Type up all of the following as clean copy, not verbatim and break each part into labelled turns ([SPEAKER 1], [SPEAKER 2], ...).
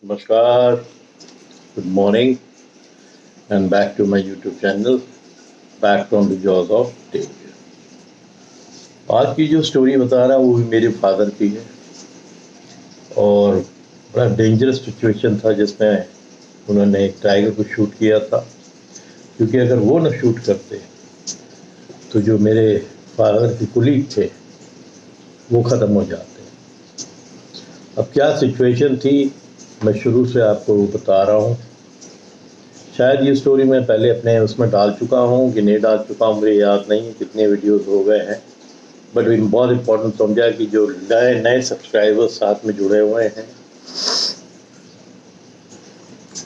[SPEAKER 1] नमस्कार, good morning and back to my YouTube channel, back from the jaws of danger. आज की जो story बता रहा हूँ वो भी मेरे फादर की है और बड़ा डेंजरस सिचुएशन था जिसमें उन्होंने एक टाइगर को शूट किया था, क्योंकि अगर वो न शूट करते तो जो मेरे फादर के कुलीग थे वो ख़त्म हो जाते। अब क्या सिचुएशन थी मैं शुरू से आपको बता रहा हूँ। शायद ये स्टोरी मैं पहले अपने उसमें डाल चुका हूँ कि नहीं डाल चुका हूँ, मुझे याद नहीं कितने वीडियोस हो गए हैं, बट बहुत इम्पोर्टेंट समझा कि जो नए नए सब्सक्राइबर्स साथ में जुड़े हुए हैं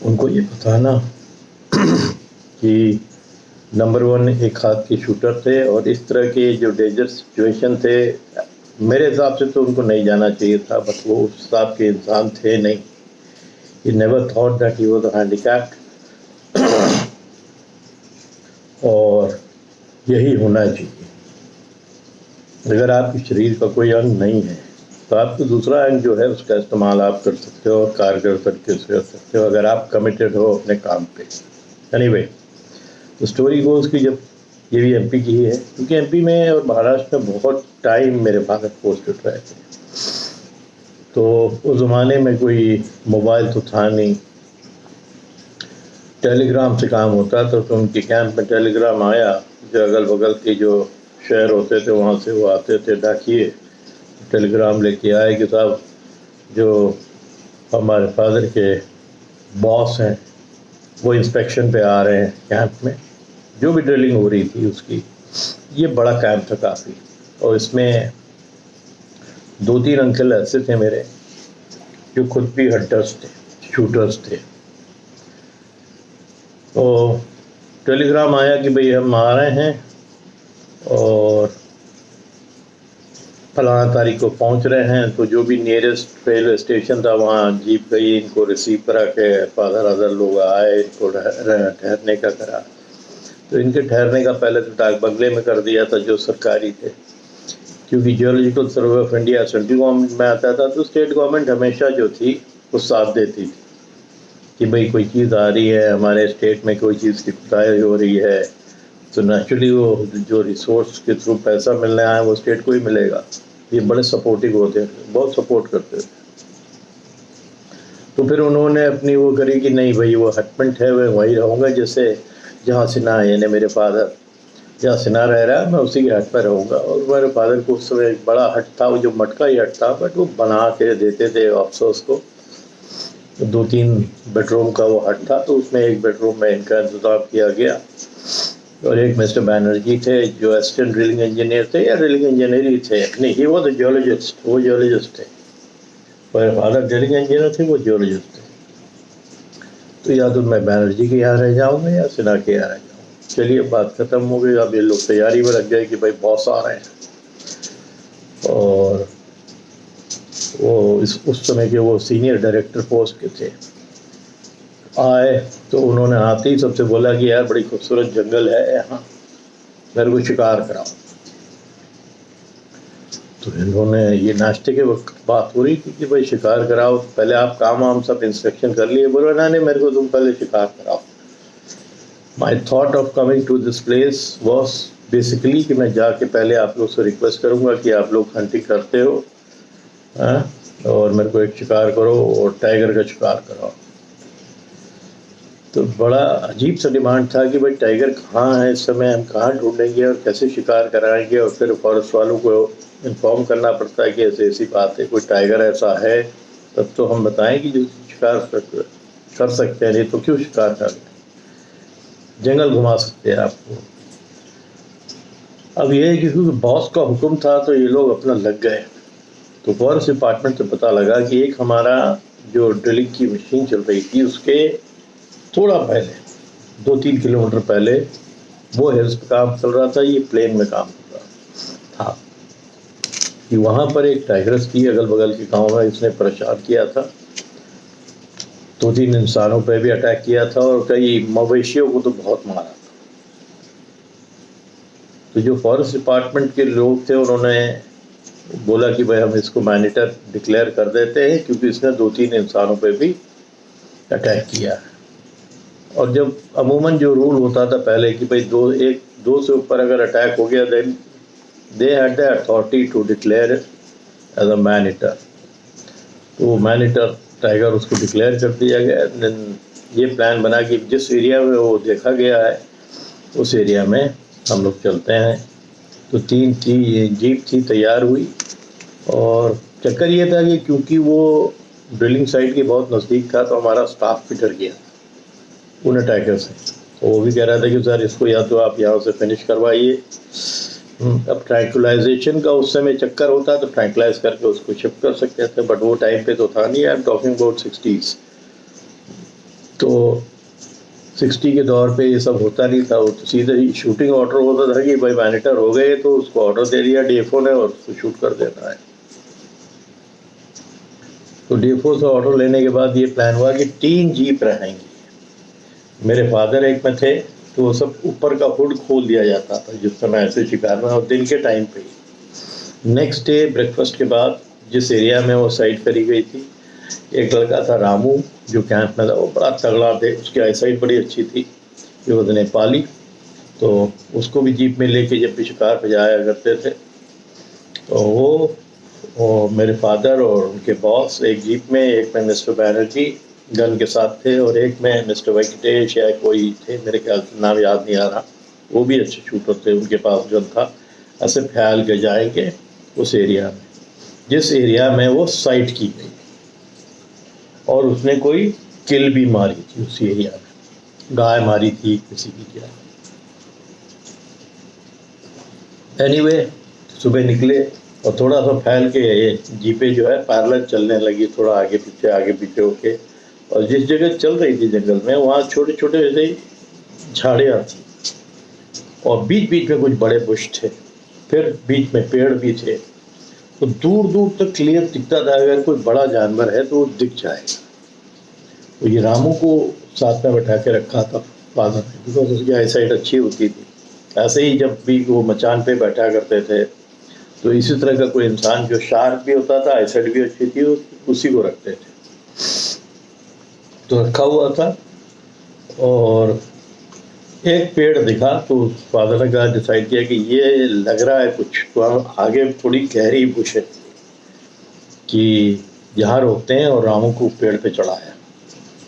[SPEAKER 1] उनको ये बताना कि नंबर 1 एक हाथ के शूटर थे और इस तरह के जो डेंजर सिचुएशन थे मेरे हिसाब से तो उनको नहीं जाना चाहिए था, बट वो उस हिसाब के इंसान थे नहीं। He never thought that he was handicapped और यही होना चाहिए। अगर आपके शरीर का कोई अंग नहीं है तो आपको दूसरा अंग जो है उसका इस्तेमाल आप कर सकते हो और कारगर तरीके से कर सकते हो अगर आप कमिटेड हो अपने काम पे। एनीवे, तो स्टोरी गोज़ कि जब ये भी एमपी की ही है, क्योंकि एमपी में और महाराष्ट्र में बहुत टाइम मेरे फादर पोस्टेड रहे थे, तो उस ज़माने में कोई मोबाइल तो था नहीं, टेलीग्राम से काम होता था। तो उनके कैंप में टेलीग्राम आया, जो अगल बगल के जो शहर होते थे वहाँ से वो आते थे डाकिए, टेलीग्राम लेके आए कि साहब जो हमारे फादर के बॉस हैं वो इंस्पेक्शन पे आ रहे हैं कैंप में, जो भी ड्रिलिंग हो रही थी उसकी। ये बड़ा कैंप था काफ़ी, और इसमें 2-3 अंकल ऐसे थे मेरे जो खुद भी हंटर्स थे, शूटर्स थे। तो टेलीग्राम आया कि भाई हम आ रहे हैं और फलाना तारीख को पहुंच रहे हैं। तो जो भी नियरेस्ट रेलवे स्टेशन था वहाँ जीप गई, इनको रिसीव करा के फादर अदर लोग आए, इनको ठहरने का करा। तो इनके ठहरने का पहले तो डाक बंगले में कर दिया था जो सरकारी थे, क्योंकि geological survey of India central government में आता था, तो स्टेट गवर्नमेंट हमेशा जो थी वो साथ देती थी कि भाई कोई चीज़ आ रही है हमारे स्टेट में, कोई चीज़ की खुदाई हो रही है, तो नेचुरली वो जो रिसोर्स के थ्रू पैसा मिलने आए वो स्टेट को ही मिलेगा। ये बड़े सपोर्टिव होते थे, बहुत सपोर्ट करते थे। तो फिर उन्होंने अपनी वो करी कि नहीं भाई वो हटमेंट है, मैं वहीं रहूँगा, जैसे जहाँ सिन्हा है, यानी मेरे फादर जहाँ सिन्हा रह रहा है मैं उसी के हट पर रहूँगा। और मेरे फादर को उस समय एक बड़ा हट था, वो जो मटका ही हट था, बट वो बना के देते थे अफसोस को। 2-3 बेडरूम का वो हट था, तो उसमें एक बेडरूम में इनका इंतज़ाम किया गया। और एक मिस्टर बैनर्जी थे जो असिस्टेंट ड्रिलिंग इंजीनियर थे, या ड्रिलिंग इंजीनियर ही थे, नहीं ही वॉज अ जियोलॉजिस्ट, वो जियोलॉजिस्ट थे। मेरे फादर ड्रिलिंग इंजीनियर थे, वो जियोलॉजिस्ट थे। तो या तो मैं बैनर्जी के यहाँ रह जाऊँगा या सिन्हा के यहाँ रह जाऊँगा। चलिए बात ख़त्म हो गई। अब ये लोग तैयारी में लग गए कि भाई बॉस आ रहे हैं, और वो उस समय के वो सीनियर डायरेक्टर पोस्ट के थे। आए तो उन्होंने आते ही सबसे बोला कि यार बड़ी खूबसूरत जंगल है यहाँ, मेरे को शिकार कराओ। तो इन्होंने, ये नाश्ते के वक्त बात हो रही थी कि भाई शिकार कराओ, पहले आप काम वाम सब इंस्पेक्शन कर लिए। बोलो ना नहीं, मेरे को तुम पहले शिकार कराओ। My thought of coming to this place was basically कि मैं जाके पहले आप लोग से रिक्वेस्ट करूँगा कि आप लोग हंटिंग करते हो और मेरे को एक शिकार करो और टाइगर का शिकार कराओ। तो बड़ा अजीब सा डिमांड था कि भाई टाइगर कहाँ है इस समय, हम कहाँ ढूंढेंगे और कैसे शिकार कराएंगे। और फिर फॉरेस्ट वालों को इन्फॉर्म करना पड़ता है कि ऐसी ऐसी बात है, कोई टाइगर ऐसा है तब तो हम बताएं कि जो शिकार कर सकते हैं, नहीं तो क्यों शिकार कर, जंगल घुमा सकते हैं आपको। अब ये है कि क्योंकि बॉस का हुक्म था तो ये लोग अपना लग गए। तो फॉरेस्ट डिपार्टमेंट से पता लगा कि एक हमारा जो ड्रिलिंग की मशीन चल रही थी उसके थोड़ा पहले 2-3 किलोमीटर पहले वो हिल्स पे काम चल रहा था, ये प्लेन में काम कर रहा था, कि वहाँ पर एक टाइगर्स की अगल बगल के गांव में इसने परेशान किया था। 2-3 इंसानों पे भी अटैक किया था और कई मवेशियों को तो बहुत मारा था। तो जो फॉरेस्ट डिपार्टमेंट के लोग थे उन्होंने बोला कि भाई हम इसको मॉनिटर डिक्लेयर कर देते हैं, क्योंकि इसने 2-3 इंसानों पे भी अटैक किया। और जब अमूमन जो रूल होता था पहले कि भाई दो से ऊपर अगर अटैक हो गया, then they had the authority to declare as a man eater. तो वो मैन ईटर टाइगर उसको डिक्लेयर कर दिया गया। देन ये प्लान बना कि जिस एरिया में वो देखा गया है उस एरिया में हम लोग चलते हैं। तो 3 जीप थी तैयार हुई, और चक्कर ये था कि क्योंकि वो ड्रिलिंग साइट के बहुत नज़दीक था तो हमारा स्टाफ भी डर गया उन अटैकर से। तो वो भी कह रहा था कि सर इसको या तो आप यहाँ से फिनिश करवाइए। अब ट्रैंकुलाइजेशन का उस समय चक्कर होता तो ट्रैंकुलाइज करके उसको शिफ्ट कर सकते थे, बट वो टाइम पे तो था नहीं। I am talking about 60s। तो 60 के दौर पे ये सब होता नहीं था। वो तो सीधे ही शूटिंग ऑर्डर होता था कि भाई मैनेटर हो गए तो उसको ऑर्डर दे दिया डीएफओ ने और उसको शूट कर देना है। तो डीएफओ से ऑर्डर लेने के बाद ये प्लान हुआ कि 3 जीप रहेंगी। मेरे फादर एक में थे, तो वो सब ऊपर का हुड खोल दिया जाता था जिस समय ऐसे शिकार में, और दिन के टाइम पे ही। नेक्स्ट डे ब्रेकफास्ट के बाद जिस एरिया में वो साइट करी गई थी, एक लड़का था रामू जो कैंप में था, वो बड़ा तगड़ा थे, उसकी आई साइट बड़ी अच्छी थी, जो वो नेपाली। तो उसको भी जीप में लेके जब भी शिकार पे जाया करते थे, तो वो मेरे फादर और उनके बॉस एक जीप में, एक में मिस्टर बैनर्जी गन के साथ थे, और एक में मिस्टर वेंकटेश या कोई थे, मेरे ख्याल से नाम याद नहीं आ रहा, वो भी अच्छे शूटर थे, उनके पास गन था। ऐसे फैल के जाएंगे उस एरिया में जिस एरिया में वो साइट की गई, और उसने कोई किल भी मारी थी उस एरिया में, गाय मारी थी किसी की क्या। एनीवे सुबह निकले और थोड़ा सा फैल के ये जीपें जो है पैरेलल चलने लगी, थोड़ा आगे पीछे होके। और जिस जगह चल रही थी जंगल में, वहाँ छोटे छोटे ऐसे झाड़ियाँ थी, और बीच बीच में कुछ बड़े बुश थे, फिर बीच में पेड़ भी थे। तो दूर दूर तक क्लियर दिखता था अगर कोई बड़ा जानवर है तो वो दिख जाएगा। तो ये रामू को साथ में बैठा के रखा था फादर ने, बिकॉज उसकी आई साइट अच्छी होती थी। ऐसे ही जब भी वो मचान पे बैठा करते थे, तो इसी तरह का कोई इंसान जो शार्प भी होता था, आई साइट भी अच्छी थी, उसी को रखते थे। तो रखा हुआ था, और एक पेड़ दिखा तो फादर ने कहा, डिसाइड किया कि ये लग रहा है कुछ, तो हम आगे थोड़ी गहरी बुश है कि यहाँ रोकते हैं, और रामू को पेड़ पे चढ़ाया।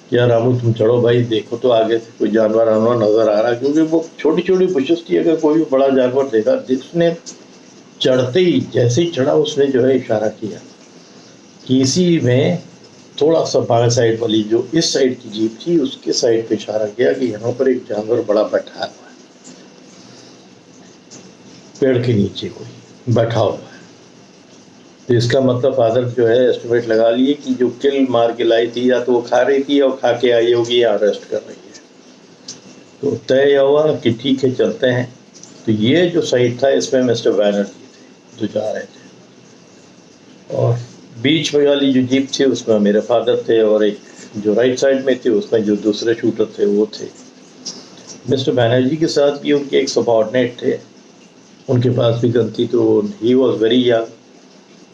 [SPEAKER 1] क्या रामू तुम चढ़ो भाई, देखो तो आगे से कोई जानवर नजर आ रहा, क्योंकि वो छोटी छोटी बुशेस थी, अगर कोई भी बड़ा जानवर देखा। जिसने चढ़ते ही जैसे ही चढ़ा उसने जो है इशारा किया कि इसी में थोड़ा सा बाएं साइड वाली जो इस साइड की जीप थी उसके साइड पे इशारा किया कि यहाँ पर एक जानवर बड़ा बैठा हुआ है, पेड़ के नीचे कोई बैठा हुआ है। तो इसका मतलब फादर जो है एस्टिमेट लगा लिए कि जो किल मार के लाई थी या तो वो खा रही थी और खा के आई होगी या अरेस्ट कर रही है। तो तय हुआ कि ठीक है चलते हैं। तो ये जो साइड था इसमें मिस्टर बैनर्जी थे जो जा रहे थे, और बीच में वाली जो जीप थी उसमें मेरे फादर थे, और एक जो राइट साइड में थी उसमें जो दूसरे शूटर थे वो थे। मिस्टर बैनर्जी के साथ भी उनके एक सबऑर्डिनेट थे, उनके पास भी गन थी। तो ही वॉज वेरी यंग,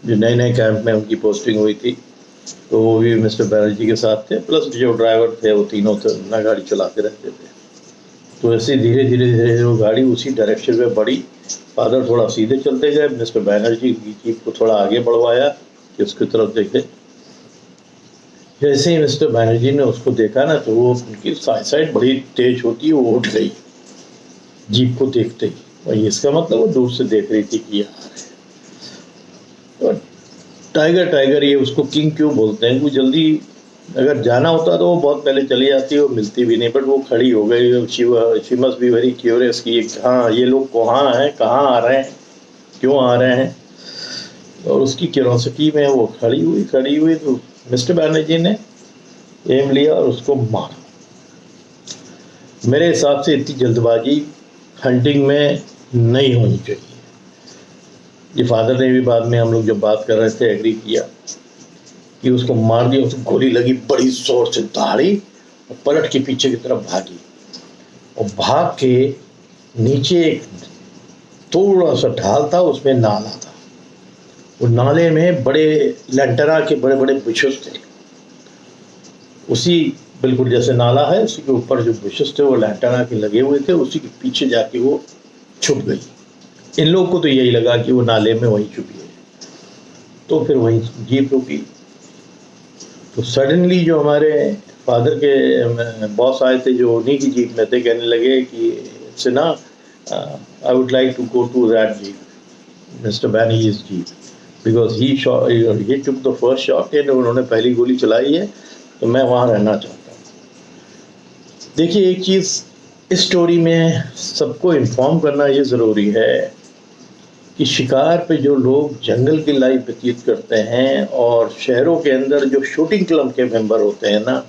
[SPEAKER 1] जो नए नए कैंप में उनकी पोस्टिंग हुई थी, तो वो भी मिस्टर बैनर्जी के साथ थे। प्लस जो ड्राइवर थे वो तीनों थे, ना गाड़ी चलाते रहते थे। तो ऐसे धीरे धीरे वो गाड़ी उसी डायरेक्शन में बढ़ी। फादर थोड़ा सीधे चलते गए, मिस्टर बैनर्जी की जीप को थोड़ा आगे बढ़वाया कि उसकी तरफ देखे। जैसे ही मिस्टर बैनर्जी ने उसको देखा ना, तो वो उनकी साइड बड़ी तेज होती है, वो उठ गई जीप को देखते ही। और इसका मतलब वो दूर से देख रही थी कि ये आ रहे हैं। और टाइगर ये उसको किंग क्यों बोलते हैं, वो जल्दी अगर जाना होता तो वो बहुत पहले चली जाती, वो मिलती भी नहीं, बट वो खड़ी हो गई। She must be very curious कि हाँ ये लोग कहाँ हैं, कहाँ आ रहे हैं, क्यों आ रहे हैं। और उसकी क्यूरोसिटी में वो खड़ी हुई तो मिस्टर बैनर्जी ने एम लिया और उसको मारा। मेरे हिसाब से इतनी जल्दबाजी हंटिंग में नहीं होनी चाहिए। ये फादर ने भी बाद में हम लोग जब बात कर रहे थे एग्री किया कि उसको मार दिया। उसको गोली लगी, बड़ी जोर से दहाड़ी, और पलट के पीछे की तरफ भागी, और भाग के नीचे एक थोड़ा सा ढाल था, उसमें नाला था। वो नाले में बड़े लंटरा के बड़े बड़े बुशेस थे। उसी बिल्कुल जैसे नाला है उसी के ऊपर जो बुशेस थे वो लैंटाना के लगे हुए थे, उसी के पीछे जाके वो छुप गई। इन लोगों को तो यही लगा कि वो नाले में वहीं छुपी है, तो फिर वहीं जीप रुकी। तो सडनली जो हमारे फादर के बॉस आए थे जो उन्हीं की जीप में थे, कहने लगे कि Sinha, I would like to go to that jeep, Mister Banerjee's jeep, because he took the first shot, उन्होंने पहली गोली चलाई है, तो मैं वहाँ रहना चाहता हूँ। देखिए एक चीज़ इस स्टोरी में सबको इन्फॉर्म करना ये ज़रूरी है कि शिकार पे जो लोग जंगल की लाइफ व्यतीत करते हैं और शहरों के अंदर जो शूटिंग क्लब के मेंबर होते हैं ना,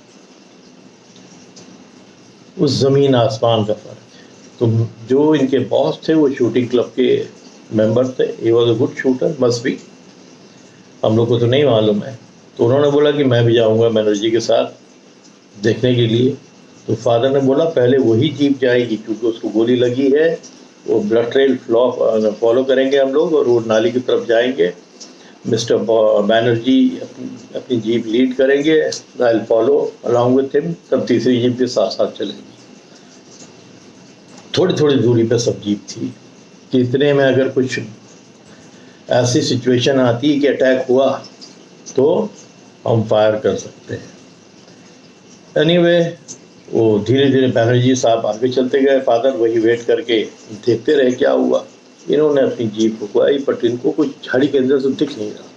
[SPEAKER 1] उस ज़मीन आसमान का फ़र्क है। तो जो इनके बॉस थे वो शूटिंग क्लब के मेंबर थे, he was a good shooter, must be, हम लोग को तो नहीं मालूम है। तो उन्होंने बोला कि मैं भी जाऊंगा बैनर्जी के साथ देखने के लिए। तो फादर ने बोला पहले वही जीप जाएगी, क्योंकि उसको गोली लगी है, वो ब्लड ट्रेल फॉलो करेंगे हम लोग और वो नाली की तरफ जाएंगे। मिस्टर बैनर्जी अपनी जीप लीड करेंगे, I will follow along with him, तब तीसरी जीप के साथ साथ चलेगी। थोड़ी थोड़ी दूरी पे सब जीप थी कि इतने में अगर कुछ ऐसी सिचुएशन आती है कि अटैक हुआ तो हम फायर कर सकते हैं। एनीवे वो धीरे धीरे बैनर्जी साहब आगे चलते गए, फादर वही वेट करके देखते रहे क्या हुआ। इन्होंने अपनी जीप रुकवाई, बट इनको कुछ झाड़ी के अंदर से दिख नहीं रहा।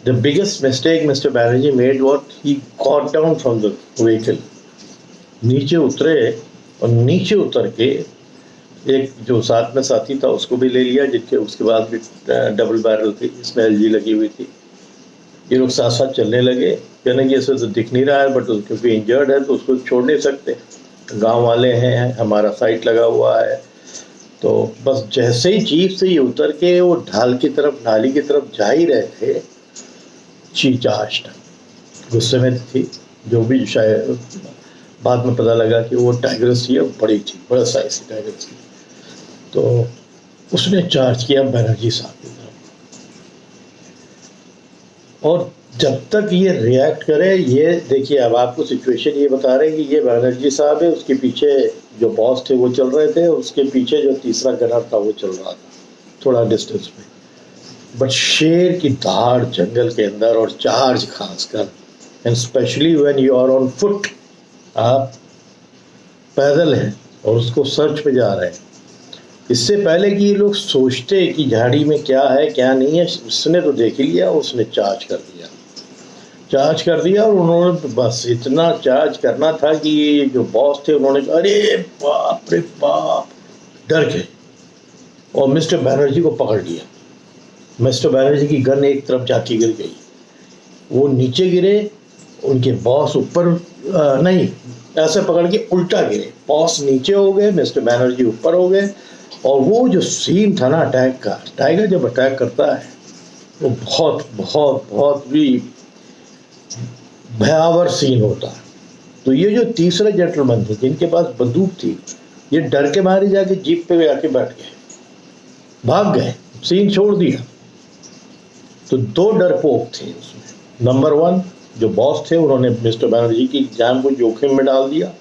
[SPEAKER 1] The biggest mistake mister Banerjee made what, he got down from the vehicle, नीचे उतरे और नीचे उतर के एक जो साथ में साथी था उसको भी ले लिया, जिसके उसके बाद भी डबल बैरल थी, इसमें एलजी लगी हुई थी। ये लोग साथ साथ चलने लगे, कहने कि इसे तो दिख नहीं रहा है, बट क्योंकि इंजर्ड है तो उसको छोड़ नहीं सकते, गांव वाले हैं, हमारा साइट लगा हुआ है। तो बस जैसे ही जीप से ये उतर के वो ढाल की तरफ, नाली की तरफ जा ही रहे थे, चीचास्ट गुस्से में थी, जो भी शायद बाद में पता लगा कि वो टाइगर्स थी, बड़ी थी, बड़ा साइज की टाइगर्स थी। तो उसने चार्ज किया बैनर्जी साहब की तरफ, और जब तक ये रिएक्ट करे, ये देखिए अब आपको सिचुएशन ये बता रहे हैं कि ये बैनर्जी साहब है, उसके पीछे जो बॉस थे वो चल रहे थे, उसके पीछे जो तीसरा गनर था वो चल रहा था थोड़ा डिस्टेंस पे। बट शेर की दहाड़ जंगल के अंदर और चार्ज खासकर, and specially when you are on foot, आप पैदल हैं और उसको सर्च पे जा रहे हैं, इससे पहले कि ये लोग सोचते कि झाड़ी में क्या है क्या नहीं है, उसने तो देख ही लिया, उसने चार्ज कर दिया और उन्होंने बस इतना चार्ज करना था कि ये जो बॉस थे उन्होंने कहा अरे बाप रे बाप, डर गए और मिस्टर बैनर्जी को पकड़ लिया। मिस्टर बैनर्जी की गन एक तरफ जाके गिर गई, वो नीचे गिरे, उनके बॉस ऊपर नहीं, ऐसे पकड़ के उल्टा गिरे, बॉस नीचे हो गए, मिस्टर बैनर्जी ऊपर हो गए। और वो जो सीन था ना अटैक का, टाइगर जब अटैक करता है वो बहुत बहुत बहुत भी भयावह सीन होता है। तो ये जो तीसरे जेंटलमैन थे जिनके पास बंदूक थी, ये डर के मारे जाके जीप पे आके बैठ गए, भाग गए, सीन छोड़ दिया। तो दो डरपोक थे उसमें। नंबर वन, जो बॉस थे उन्होंने मिस्टर बैनर्जी की जान को जोखिम में डाल दिया,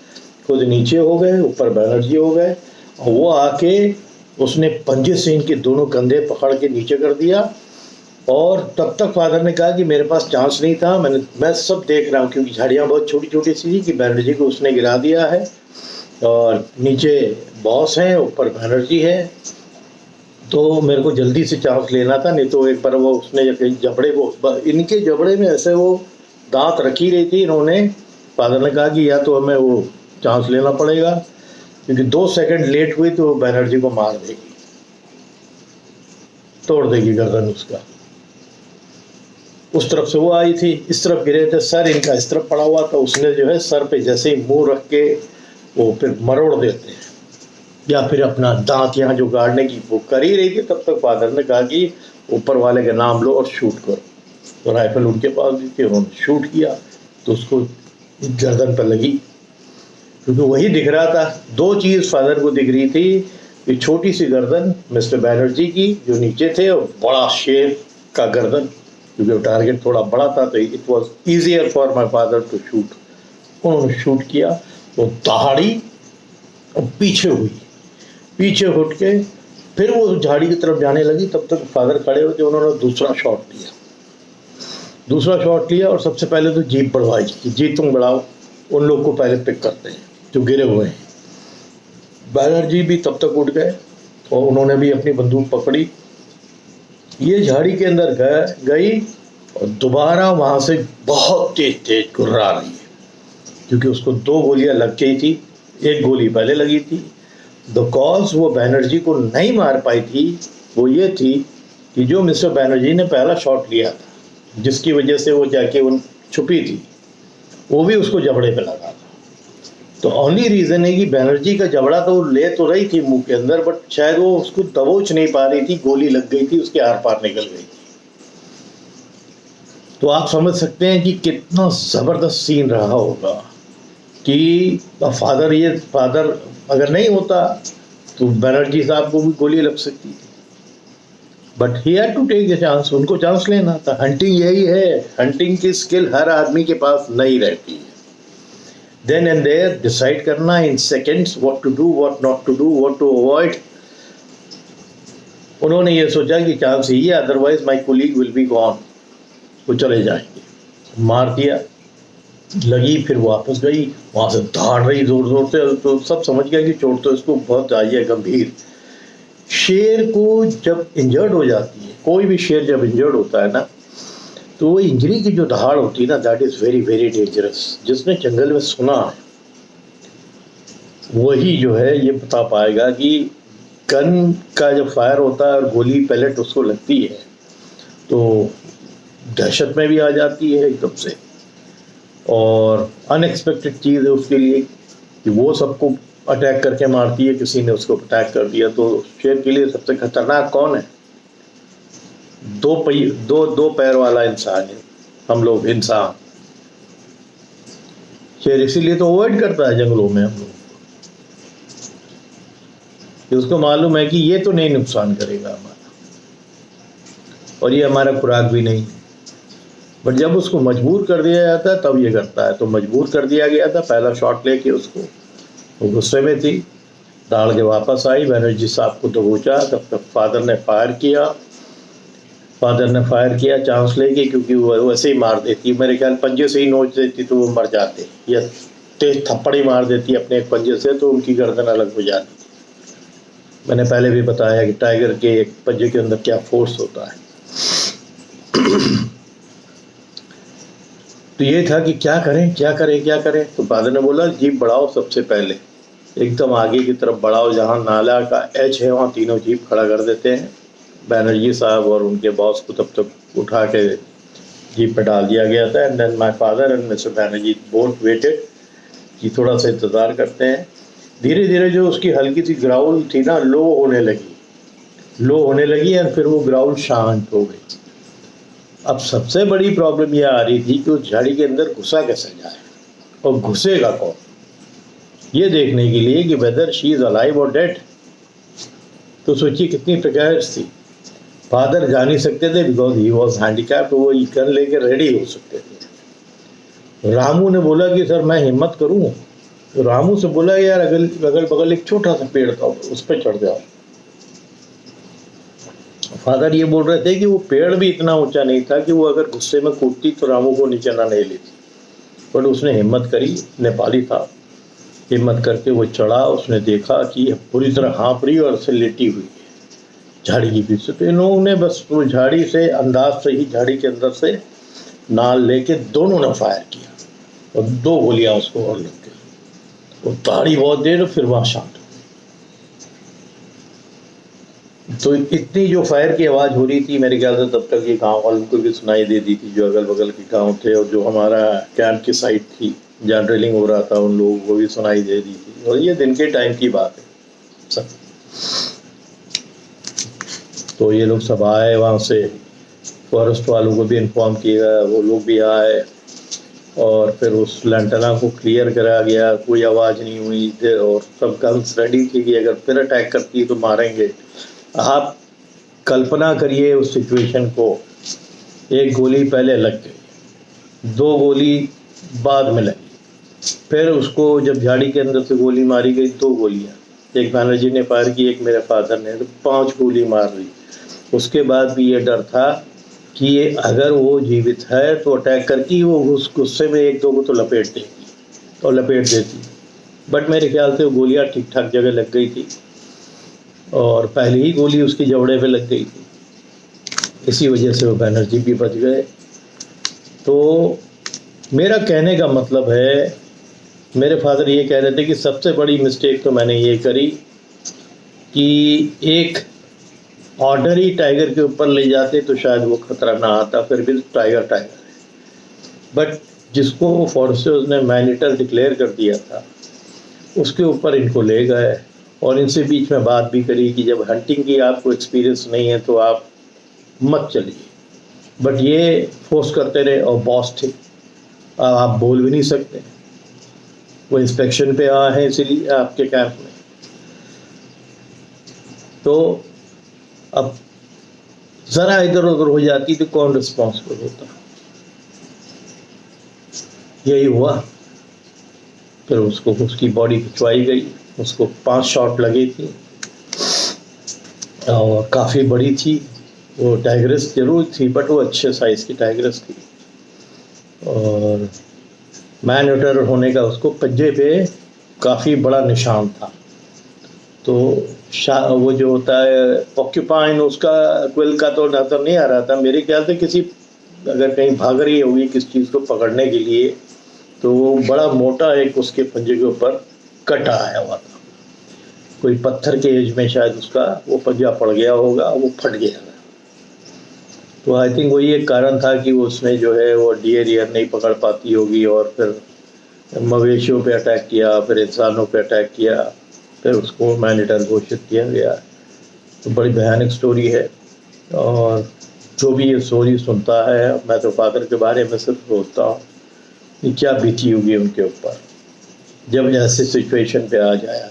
[SPEAKER 1] खुद नीचे हो गए, ऊपर बैनर्जी हो गए, और वो आके उसने पंजे से इनके दोनों कंधे पकड़ के नीचे कर दिया। और तब तक फादर ने कहा कि मेरे पास चांस नहीं था, मैं सब देख रहा हूँ, क्योंकि झाड़ियाँ बहुत छोटी छोटी सी थी, कि बैनर्जी को उसने गिरा दिया है और नीचे बॉस हैं, ऊपर बैनर्जी है, तो मेरे को जल्दी से चांस लेना था, नहीं तो एक बार वो उसने जबड़े को, इनके जबड़े में ऐसे वो दांत रखी रही थी इन्होंने। फादर ने कहा कि या तो हमें वो चांस लेना पड़ेगा, क्योंकि 2 सेकंड लेट हुई तो बैनर्जी को मार देगी, तोड़ देगी गर्दन उसका। उस तरफ से वो आई थी, इस तरफ गिरे थे, सर इनका इस तरफ पड़ा हुआ था, उसने जो है सर पे जैसे ही मुंह रख के वो फिर मरोड़ देते हैं, या फिर अपना दांत यहाँ जो गाड़ने की वो कर ही रही थी, तब तक फादर ने कहा कि ऊपर वाले का नाम लो और शूट करो। तो राइफल उनके पास भी थी, उन्होंने शूट किया तो उसको गर्दन पर लगी, क्योंकि वही दिख रहा था। 2 चीज़ फादर को दिख रही थी कि छोटी सी गर्दन मिस्टर बैनर्जी की जो नीचे थे, और बड़ा शेर का गर्दन, क्योंकि वो टारगेट थोड़ा बड़ा था, तो it was easier for my father to shoot उन्होंने शूट किया, वो दहाड़ी और पीछे हुई, पीछे उठ के फिर वो झाड़ी की तरफ जाने लगी। तब तक फादर खड़े होते, उन्होंने दूसरा शॉट लिया और सबसे पहले तो जीप बढ़वाई कि जी तुम बढ़ाओ, उन लोग को पहले पिक करते हैं जो गिरे हुए हैं। बैनर्जी भी तब तक उठ गए और उन्होंने भी अपनी बंदूक पकड़ी। ये झाड़ी के अंदर गई और दोबारा वहाँ से बहुत तेज गुर्रा रही है, क्योंकि उसको 2 गोलियां लग गई थी, 1 गोली पहले लगी थी। द कॉज वो बैनर्जी को नहीं मार पाई थी वो ये थी कि जो मिस्टर बैनर्जी ने पहला शॉट लिया था, जिसकी वजह से वो जाके उन छुपी थी, वो भी उसको जबड़े पे लगा था। तो ओनली रीज़न है कि बैनर्जी का जबड़ा तो ले तो रही थी मुंह के अंदर, बट शायद वो उसको दबोच नहीं पा रही थी, गोली लग गई थी, उसके आर पार निकल गई थी। तो आप समझ सकते हैं कि कितना ज़बरदस्त सीन रहा होगा कि फादर अगर नहीं होता तो बैनर्जी साहब को भी गोली लग सकती थी, but he had to take the chance, उनको चांस लेना था। हंटिंग यही है, हंटिंग की स्किल हर आदमी के पास नहीं रहती है। देन एंड देयर डिसाइड करना in seconds what to do, what not to do, what to avoid. उन्होंने ये सोचा कि चांस ही है, otherwise my colleague will be gone, वो चले जाएंगे। मार दिया, लगी, फिर वापस गई, वहाँ से दौड़ रही जोर जोर से। तो सब समझ गया कि चोट तो इसको बहुत आई है, गंभीर। शेर को जब इंजर्ड हो जाती है, कोई भी शेर जब इंजर्ड होता है ना, तो वो इंजरी की जो दहाड़ होती है ना, that is very very dangerous. जिसने जंगल में सुना है वही जो है ये बता पाएगा कि गन का जब फायर होता है और गोली पैलेट उसको लगती है तो दहशत में भी आ जाती है एकदम से, और अनएक्सपेक्टेड चीज़ है उसके लिए कि वो सबको अटैक करके मारती है, किसी ने उसको अटैक कर दिया। तो शेर के लिए सबसे खतरनाक कौन है? दो पैर वाला इंसान है, हम लोग इंसान। शेर इसीलिए तो अवॉइड करता है जंगलों में हम लोग, कि उसको मालूम है कि ये तो नहीं नुकसान करेगा हमारा, और ये हमारा खुराक भी नहीं। बट जब उसको मजबूर कर दिया जाता है तब ये करता है। तो मजबूर कर दिया गया था, पहला शॉट लेके उसको, वो गुस्से में थी, दौड़ के वापस आई, बैनर्जी साहब को दबोचा। तब तक फादर ने फायर किया चांस लेके, क्योंकि वो वैसे ही मार देती, मेरे ख्याल पंजे से ही नोच देती तो वो मर जाते, या तेज थप्पड़ी मार देती अपने एक पंजे से तो उनकी गर्दन अलग हो जाती। मैंने पहले भी बताया कि टाइगर के एक पंजे के अंदर क्या फोर्स होता है। तो ये था कि क्या करें। तो फादर ने बोला जीप बढ़ाओ, सबसे पहले एकदम आगे की तरफ बढ़ाओ, जहाँ नाला का एच है वहाँ तीनों जीप खड़ा कर देते हैं। बैनर्जी साहब और उनके बॉस को तब तक उठा के जीप पे डाल दिया गया था। And then my father and Mister Banerjee both waited कि थोड़ा सा इंतज़ार करते हैं। धीरे धीरे जो उसकी हल्की सी ग्राउल थी ना, लो होने लगी एंड फिर वो ग्राउल शांत हो गई। अब सबसे बड़ी प्रॉब्लम यह आ रही थी कि उस झाड़ी के अंदर घुसा कैसे जाए, और घुसेगा कौन, ये देखने के लिए कि वेदर शी इज़ अलाइव और डेड। तो सोचिए कितनी प्रिकॉशंस थी। फादर जा नहीं सकते थे बिकॉज ही वॉज हैंडीकैप, तो वो गन लेके रेडी हो सकते थे। रामू ने बोला कि सर मैं हिम्मत करूं, तो रामू से बोला यार अगल बगल एक छोटा सा पेड़ था, उस पर चढ़ जाओ। फादर ये बोल रहे थे कि वो पेड़ भी इतना ऊंचा नहीं था कि वो अगर गुस्से में कूदती तो रामू को नीचे ना ले लेती, बट उसने हिम्मत करी, नेपाली था, हिम्मत करके वो चढ़ा। उसने देखा कि पूरी तरह हाँप रही और उससे लेटी हुई है झाड़ी के पीछे। तो इन लोगों ने बस वो झाड़ी से अंदाज से ही झाड़ी के अंदर से नाल लेके दोनों ने फायर किया और 2 गोलियां उसको और लग गई। वो ताड़ी बहुत देर, फिर वहाँ शांत। तो इतनी जो फायर की आवाज़ हो रही थी, मेरे ख्याल से तब तक ये गाँव वालों को भी सुनाई देती थी, जो अगल बगल के गाँव थे और जो हमारा कैंप की साइड थी जहाँ ड्रिलिंग हो रहा था, उन लोगों को भी सुनाई दे रही थी। और ये दिन के टाइम की बात है सब। तो ये लोग सब आए, वहाँ से फॉरेस्ट वालों को भी इन्फॉर्म किया, वो लोग भी आए और फिर उस लैंटना को क्लियर करा गया, कोई आवाज़ नहीं हुई और सब गन्स रेडी थी कि अगर फिर अटैक करती तो मारेंगे। आप कल्पना करिए उस सिचुएशन को, 1 गोली पहले लग गई, 2 गोली बाद में लगी, फिर उसको जब झाड़ी के अंदर से गोली मारी गई, 2 गोलियाँ, एक बैनर्जी ने फायर की, एक मेरे फादर ने, तो 5 गोली मार दी। उसके बाद भी ये डर था कि ये अगर वो जीवित है तो अटैक करके वो उस गुस्से में 1-2 को तो लपेट देगी और लपेट देती। बट मेरे ख्याल से वो गोलियाँ ठीक-ठाक जगह लग गई थी और पहली ही गोली उसकी जबड़े पे लग गई थी। इसी वजह से वो बैनर्जी भी बच गए। तो मेरा कहने का मतलब है, मेरे फादर ये कह रहे थे कि सबसे बड़ी मिस्टेक तो मैंने ये करी कि एक ऑर्डनरी टाइगर के ऊपर ले जाते तो शायद वो खतरा ना आता, फिर भी टाइगर टाइगर है। बट जिसको फोर्सेस ने मैनिटर डिक्लेयर कर दिया था उसके ऊपर इनको ले गए और इनसे बीच में बात भी करी कि जब हंटिंग की आपको एक्सपीरियंस नहीं है तो आप मत चलिए। बट ये फोर्स करते रहे और बॉस थे, आप बोल भी नहीं सकते। वो इंस्पेक्शन पे आए हैं इसीलिए आपके कैंप में। तो अब ज़रा इधर उधर हो जाती तो कौन रिस्पॉन्सिबल होता? यही हुआ। फिर उसको उसकी बॉडी खिंचवाई गई, उसको 5 शॉट लगी थी और काफ़ी बड़ी थी। वो टाइग्रेस जरूर थी बट वो अच्छे साइज़ की टाइग्रेस थी और मैन-ईटर होने का उसको पंजे पे काफ़ी बड़ा निशान था। तो वो जो होता है ऑक्यूपाइन, उसका क्विल का तो नज़र नहीं आ रहा था। मेरे ख्याल से किसी अगर कहीं भाग रही होगी किस चीज़ को पकड़ने के लिए तो वो बड़ा मोटा एक उसके पंजे के ऊपर कटा आया हुआ था। कोई पत्थर के एज में शायद उसका वो पंजा पड़ गया होगा, वो फट गया था। तो आई थिंक वही एक कारण था कि उसने जो है वो डियर नहीं पकड़ पाती होगी और फिर मवेशियों पे अटैक किया, फिर इंसानों पे अटैक किया, फिर उसको मैन-ईटर घोषित किया गया। तो बड़ी भयानक स्टोरी है और जो भी ये स्टोरी सुनता है, मैं तो फादर के बारे में सिर्फ सोचता हूँ कि क्या बीती होगी उनके ऊपर जब ऐसे सिचुएशन पे आ जाए।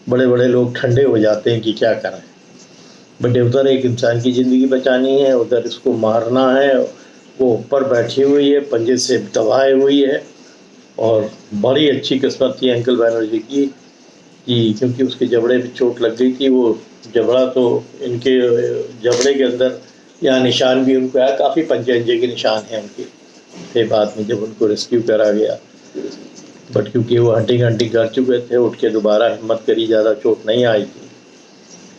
[SPEAKER 1] बड़े बड़े लोग ठंडे हो जाते हैं कि क्या करें, बट उधर एक इंसान की ज़िंदगी बचानी है, उधर इसको मारना है। वो ऊपर बैठी हुई है, पंजे से दबाए हुई है और बड़ी अच्छी किस्मत थी अंकल बैनर्जी की कि क्योंकि उसके जबड़े पे चोट लग गई थी। वो जबड़ा तो इनके जबड़े के अंदर यहाँ निशान भी उनको आया, काफ़ी पंजे के निशान हैं उनके। फिर बाद में जब उनको रेस्क्यू करा गया, बट क्योंकि वो हंटिंग कर चुके थे, उठ के दोबारा हिम्मत करी, ज़्यादा चोट नहीं आई थी।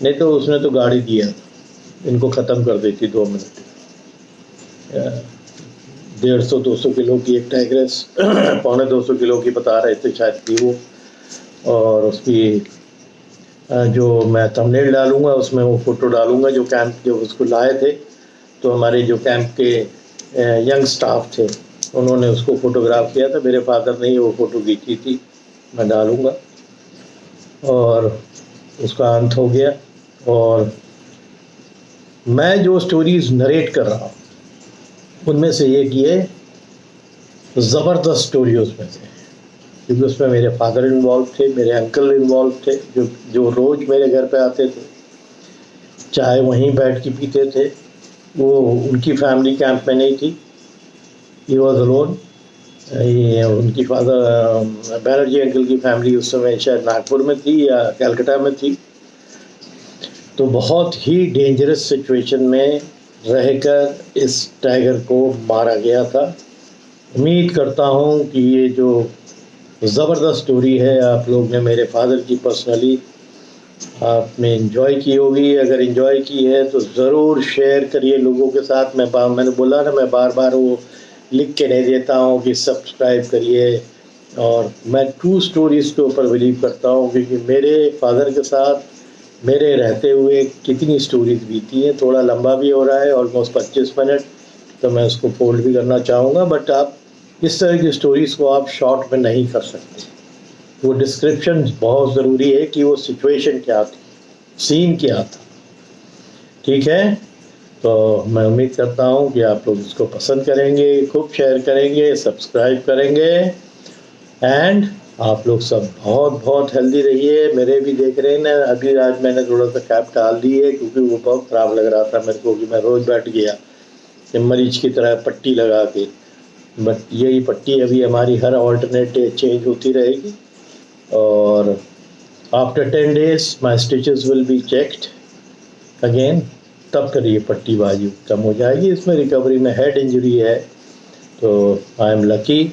[SPEAKER 1] नहीं तो उसने तो गाड़ी दिया, इनको ख़त्म कर देती 2 मिनट। 150-200 किलो की एक टाइग्रेस, 250 किलो की बता रहे थे शायद थी वो। और उसकी जो मैं थंबनेल डालूंगा उसमें वो फ़ोटो डालूंगा जो कैंप जब उसको लाए थे तो हमारे जो कैंप के यंग स्टाफ थे उन्होंने उसको फ़ोटोग्राफ किया था। मेरे फादर ने ही वो फ़ोटो खींची थी, मैं डालूंगा। और उसका अंत हो गया और मैं जो स्टोरीज़ नरेट कर रहा हूँ उनमें से एक ये ज़बरदस्त स्टोरी उसमें से, क्योंकि उसमें मेरे फादर इन्वॉल्व थे, मेरे अंकल इन्वॉल्व थे जो रोज़ मेरे घर पे आते थे, चाय वहीं बैठ के पीते थे। वो उनकी फैमिली कैंप में नहीं थी, ही वॉज अलोन। ये उनकी फादर बैनर्जी अंकल की फैमिली उस समय शायद नागपुर में थी या कलकत्ता में थी। तो बहुत ही डेंजरस सिचुएशन में रहकर इस टाइगर को मारा गया था। उम्मीद करता हूँ कि ये जो ज़बरदस्त स्टोरी है आप लोग ने मेरे फादर की पर्सनली आपने एंजॉय की होगी। अगर एंजॉय की है तो ज़रूर शेयर करिए लोगों के साथ। मैंने बोला ना, मैं बार बार वो लिख के नहीं देता हूँ कि सब्सक्राइब करिए। और मैं ट्रू स्टोरीज़ के ऊपर बिलीव करता हूँ क्योंकि मेरे फादर के साथ मेरे रहते हुए कितनी स्टोरीज बीती हैं। थोड़ा लंबा भी हो रहा है, ऑलमोस्ट 25 मिनट, तो मैं उसको फोल्ड भी करना चाहूँगा। बट आप इस तरह की स्टोरीज़ को आप शॉर्ट में नहीं कर सकते। वो डिस्क्रिप्शन बहुत ज़रूरी है कि वो सिचुएशन क्या थी, सीन क्या था। ठीक है, तो मैं उम्मीद करता हूँ कि आप लोग इसको पसंद करेंगे, खूब शेयर करेंगे, सब्सक्राइब करेंगे। एंड आप लोग सब बहुत बहुत हेल्दी रहिए। मेरे भी देख रहे हैं ना, अभी आज मैंने थोड़ा सा कैप डाल दी है क्योंकि वो बहुत ख़राब लग रहा था मेरे को कि मैं रोज़ बैठ गया कि मरीज की तरह पट्टी लगा के। बट यही पट्टी अभी हमारी हर ऑल्टरनेट डे चेंज होती रहेगी। और after 10 days my stitches will be checked again, तब कर ये पट्टीबाजी कम हो जाएगी। इसमें रिकवरी में हेड इंजरी है, तो आई एम लकी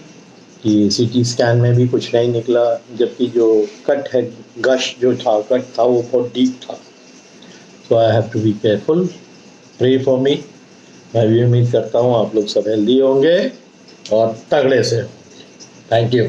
[SPEAKER 1] कि सीटी स्कैन में भी कुछ नहीं निकला, जबकि जो कट है, गश जो था, कट था, वो बहुत डीप था। So I have to be careful, pray for me. मैं भी उम्मीद करता हूँ आप लोग सब हेल्दी होंगे और तगड़े से। Thank you.